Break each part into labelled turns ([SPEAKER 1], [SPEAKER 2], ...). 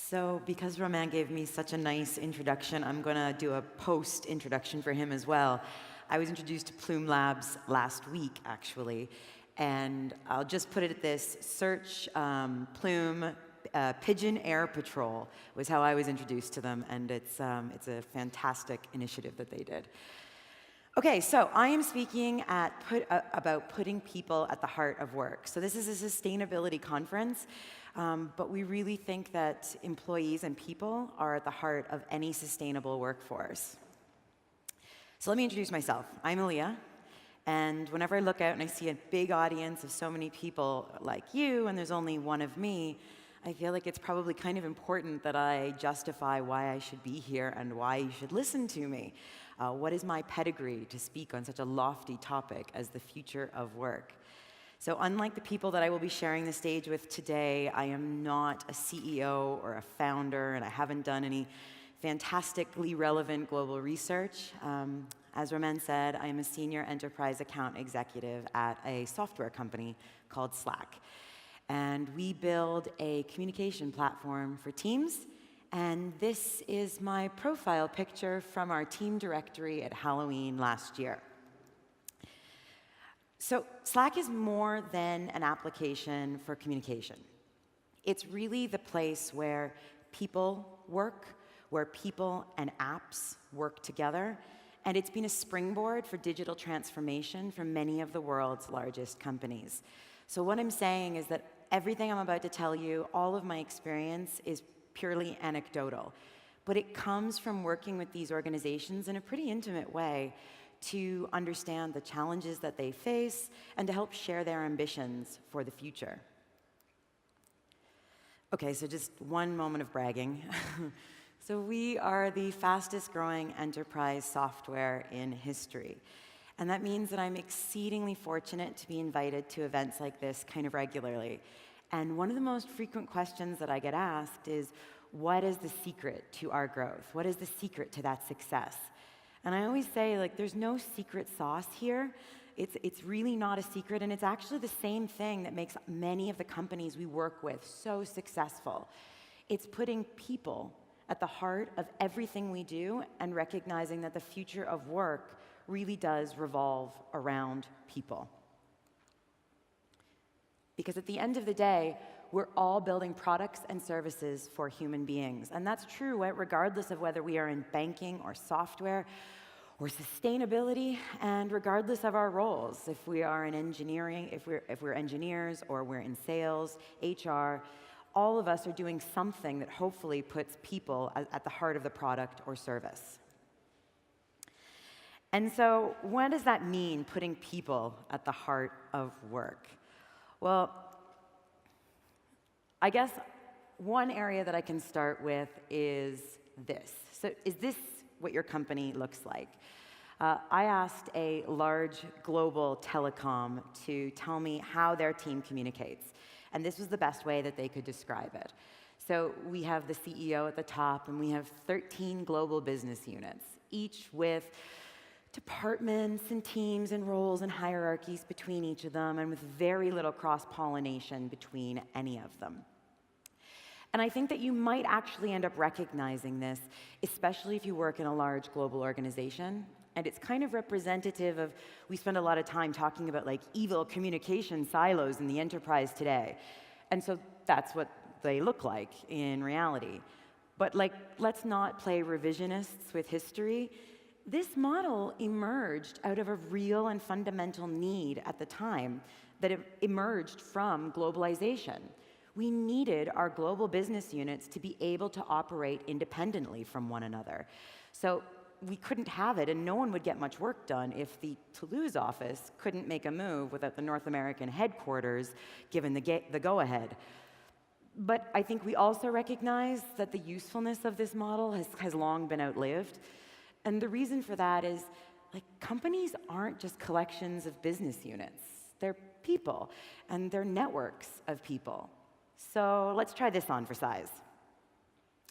[SPEAKER 1] So because Romain gave me such a nice introduction, I'm going to do a post-introduction for him as well. I was introduced to Plume Labs last week, actually, and I'll just put it at this. Search Plume Pigeon Air Patrol was how I was introduced to them, and it's a fantastic initiative that they did. Okay, so I am speaking about putting people at the heart of work. So this is a sustainability conference, but we really think that employees and people are at the heart of any sustainable workforce. So let me introduce myself. I'm Alia, and whenever I look out and I see a big audience of so many people like you, and there's only one of me, I feel like it's probably kind of important that I justify why I should be here and why you should listen to me. What is my pedigree to speak on such a lofty topic as the future of work? So unlike the people that I will be sharing the stage with today, I am not a CEO or a founder, and I haven't done any fantastically relevant global research. As Romain said, I am a senior enterprise account executive at a software company called Slack. And we build a communication platform for teams. And this is my profile picture from our team directory at Halloween last year. So Slack is more than an application for communication. It's really the place where people work, where people and apps work together. And it's been a springboard for digital transformation for many of the world's largest companies. So what I'm saying is that everything I'm about to tell you, all of my experience is purely anecdotal, but it comes from working with these organizations in a pretty intimate way to understand the challenges that they face and to help share their ambitions for the future. Okay, so just one moment of bragging. So we are the fastest growing enterprise software in history. And that means that I'm exceedingly fortunate to be invited to events like this kind of regularly. And one of the most frequent questions that I get asked is, what is the secret to our growth? What is the secret to that success? And I always say, like, there's no secret sauce here. It's really not a secret, and it's actually the same thing that makes many of the companies we work with so successful. It's putting people at the heart of everything we do and recognizing that the future of work really does revolve around people. Because at the end of the day, we're all building products and services for human beings. And that's true, right? Regardless of whether we are in banking or software or sustainability, and regardless of our roles, if we are in engineering, if we're engineers or we're in sales, HR, all of us are doing something that hopefully puts people at the heart of the product or service. And so what does that mean, putting people at the heart of work? Well, I guess one area that I can start with is this. So is this what your company looks like? I asked a large global telecom to tell me how their team communicates. And this was the best way that they could describe it. So we have the CEO at the top, and we have 13 global business units, each with departments and teams and roles and hierarchies between each of them, and with very little cross-pollination between any of them. And I think that you might actually end up recognizing this, especially if you work in a large global organization. And it's kind of representative of, we spend a lot of time talking about like evil communication silos in the enterprise today. And so that's what they look like in reality. But like, let's not play revisionists with history. This model emerged out of a real and fundamental need at the time that it emerged from globalization. We needed our global business units to be able to operate independently from one another. So we couldn't have it, and no one would get much work done if the Toulouse office couldn't make a move without the North American headquarters given the go-ahead. But I think we also recognize that the usefulness of this model has long been outlived. And the reason for that is, like, companies aren't just collections of business units. They're people, and they're networks of people. So let's try this on for size.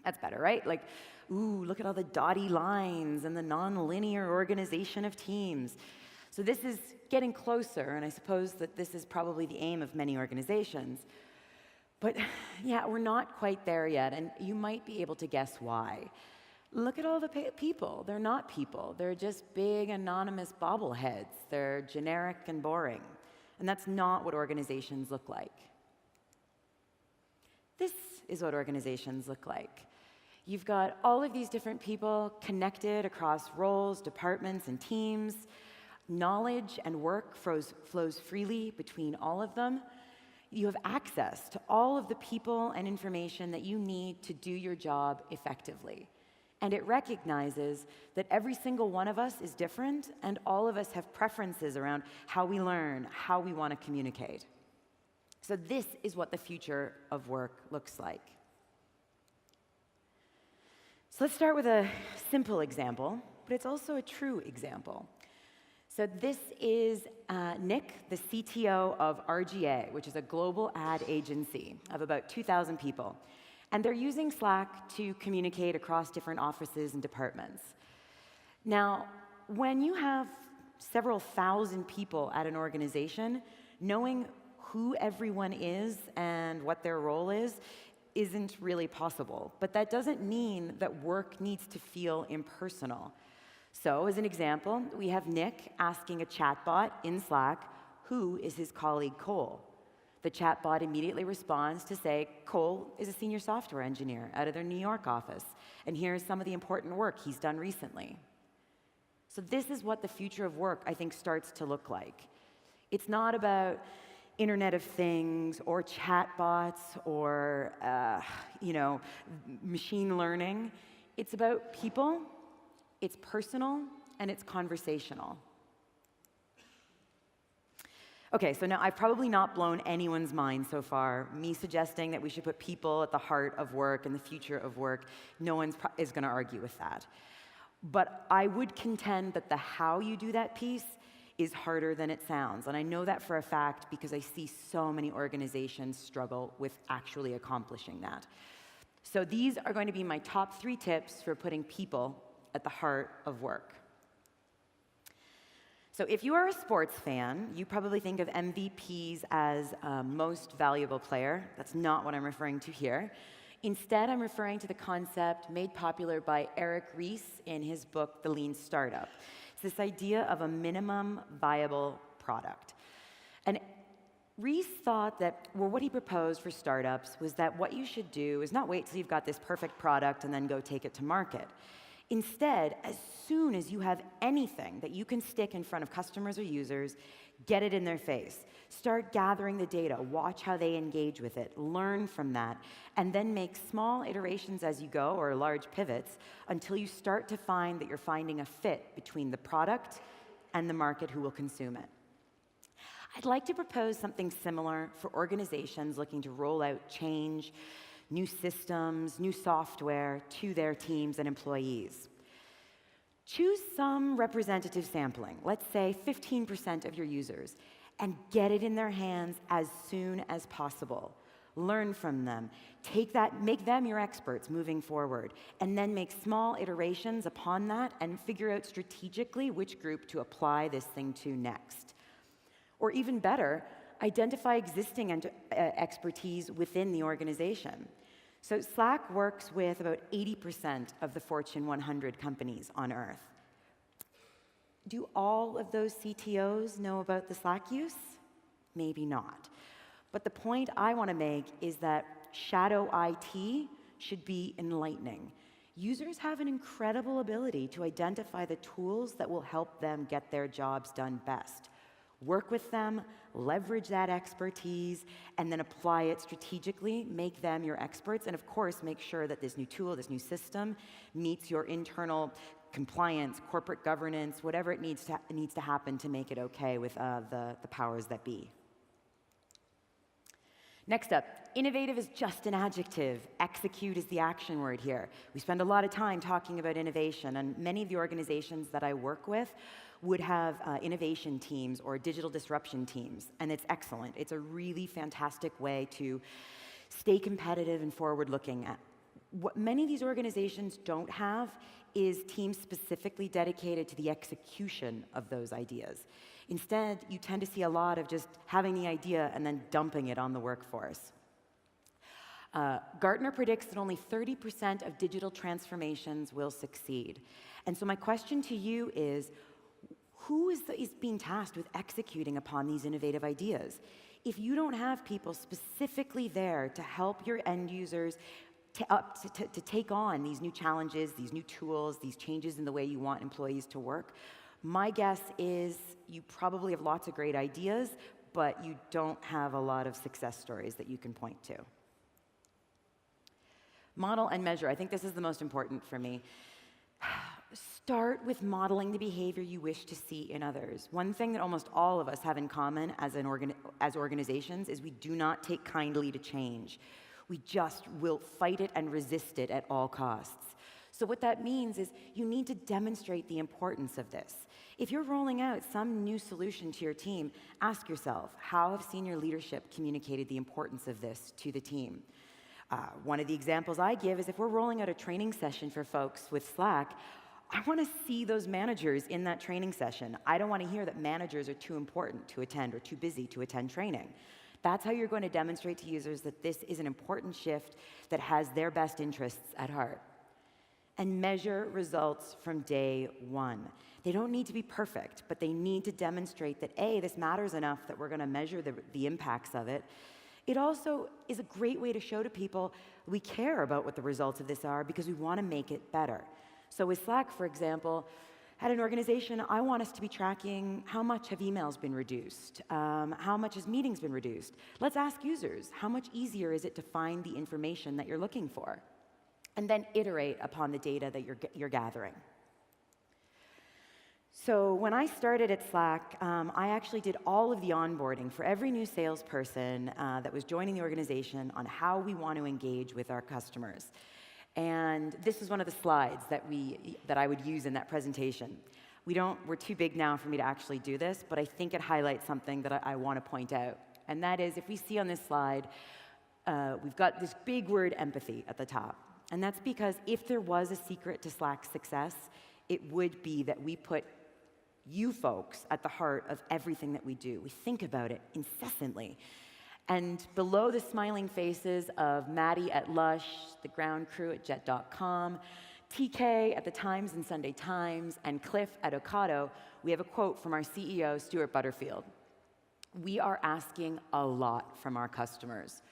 [SPEAKER 1] That's better, right? Like, ooh, look at all the dotty lines and the non-linear organization of teams. So this is getting closer, and I suppose that this is probably the aim of many organizations. But yeah, we're not quite there yet, and you might be able to guess why. Look at all the people. They're not people. They're just big, anonymous bobbleheads. They're generic and boring. And that's not what organizations look like. This is what organizations look like. You've got all of these different people connected across roles, departments, and teams. Knowledge and work flows freely between all of them. You have access to all of the people and information that you need to do your job effectively. And it recognizes that every single one of us is different, and all of us have preferences around how we learn, how we want to communicate. So this is what the future of work looks like. So let's start with a simple example, but it's also a true example. So this is Nick, the CTO of RGA, which is a global ad agency of about 2,000 people. And they're using Slack to communicate across different offices and departments. Now, when you have several thousand people at an organization, knowing who everyone is and what their role is isn't really possible. But that doesn't mean that work needs to feel impersonal. So, as an example, we have Nick asking a chatbot in Slack, who is his colleague Cole? The chatbot immediately responds to say, Cole is a senior software engineer out of their New York office, and here's some of the important work he's done recently. So this is what the future of work, I think, starts to look like. It's not about Internet of Things or chatbots or machine learning. It's about people, it's personal, and it's conversational. Okay, so now I've probably not blown anyone's mind so far, me suggesting that we should put people at the heart of work and the future of work. No one is going to argue with that. But I would contend that the how you do that piece is harder than it sounds. And I know that for a fact because I see so many organizations struggle with actually accomplishing that. So these are going to be my top 3 tips for putting people at the heart of work. So if you are a sports fan, you probably think of MVPs as most valuable player. That's not what I'm referring to here. Instead, I'm referring to the concept made popular by Eric Ries in his book, The Lean Startup. It's this idea of a minimum viable product. And Ries thought that, well, what he proposed for startups was that what you should do is not wait till you've got this perfect product and then go take it to market. Instead, as soon as you have anything that you can stick in front of customers or users, get it in their face. Start gathering the data, watch how they engage with it, learn from that, and then make small iterations as you go, or large pivots, until you start to find that you're finding a fit between the product and the market who will consume it. I'd like to propose something similar for organizations looking to roll out change, new systems, new software to their teams and employees. Choose some representative sampling, let's say 15% of your users, and get it in their hands as soon as possible. Learn from them. Take that, make them your experts moving forward, and then make small iterations upon that and figure out strategically which group to apply this thing to next. Or even better, identify existing expertise within the organization. So Slack works with about 80% of the Fortune 100 companies on Earth. Do all of those CTOs know about the Slack use? Maybe not. But the point I want to make is that shadow IT should be enlightening. Users have an incredible ability to identify the tools that will help them get their jobs done best. Work with them, leverage that expertise, and then apply it strategically, make them your experts, and of course, make sure that this new tool, this new system, meets your internal compliance, corporate governance, whatever it needs to happen to make it okay with the powers that be. Next up, innovative is just an adjective. Execute is the action word here. We spend a lot of time talking about innovation, and many of the organizations that I work with would have innovation teams or digital disruption teams, and it's excellent. It's a really fantastic way to stay competitive and forward-looking. What many of these organizations don't have is teams specifically dedicated to the execution of those ideas. Instead, you tend to see a lot of just having the idea and then dumping it on the workforce. Gartner predicts that only 30% of digital transformations will succeed. And so my question to you is, who is being tasked with executing upon these innovative ideas? If you don't have people specifically there to help your end users to take on these new challenges, these new tools, these changes in the way you want employees to work, my guess is you probably have lots of great ideas, but you don't have a lot of success stories that you can point to. Model and measure. I think this is the most important for me. Start with modeling the behavior you wish to see in others. One thing that almost all of us have in common as organizations is we do not take kindly to change. We just will fight it and resist it at all costs. So what that means is you need to demonstrate the importance of this. If you're rolling out some new solution to your team, ask yourself, how have senior leadership communicated the importance of this to the team? One of the examples I give is if we're rolling out a training session for folks with Slack, I want to see those managers in that training session. I don't want to hear that managers are too important to attend or too busy to attend training. That's how you're going to demonstrate to users that this is an important shift that has their best interests at heart. And measure results from day one. They don't need to be perfect, but they need to demonstrate that, A, this matters enough that we're going to measure the impacts of it. It also is a great way to show to people we care about what the results of this are because we want to make it better. So with Slack, for example, at an organization, I want us to be tracking how much have emails been reduced, how much has meetings been reduced. Let's ask users, how much easier is it to find the information that you're looking for? And then iterate upon the data that you're gathering. So when I started at Slack, I actually did all of the onboarding for every new salesperson that was joining the organization on how we want to engage with our customers. And this was one of the slides that I would use in that presentation. We're too big now for me to actually do this, but I think it highlights something that I want to point out. And that is, if we see on this slide, we've got this big word empathy at the top. And that's because if there was a secret to Slack's success, it would be that we put you folks at the heart of everything that we do. We think about it incessantly. And below the smiling faces of Maddie at Lush, the ground crew at Jet.com, TK at the Times and Sunday Times, and Cliff at Ocado, we have a quote from our CEO, Stuart Butterfield. We are asking a lot from our customers.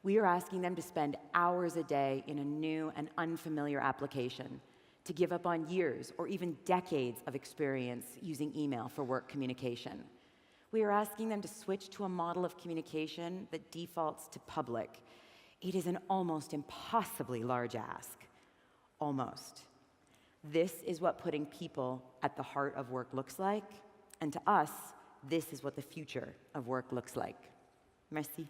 [SPEAKER 1] We are asking them to spend hours a day in a new and unfamiliar application, to give up on years or even decades of experience using email for work communication. We are asking them to switch to a model of communication that defaults to public. It is an almost impossibly large ask. Almost. This is what putting people at the heart of work looks like, and to us, this is what the future of work looks like. Merci.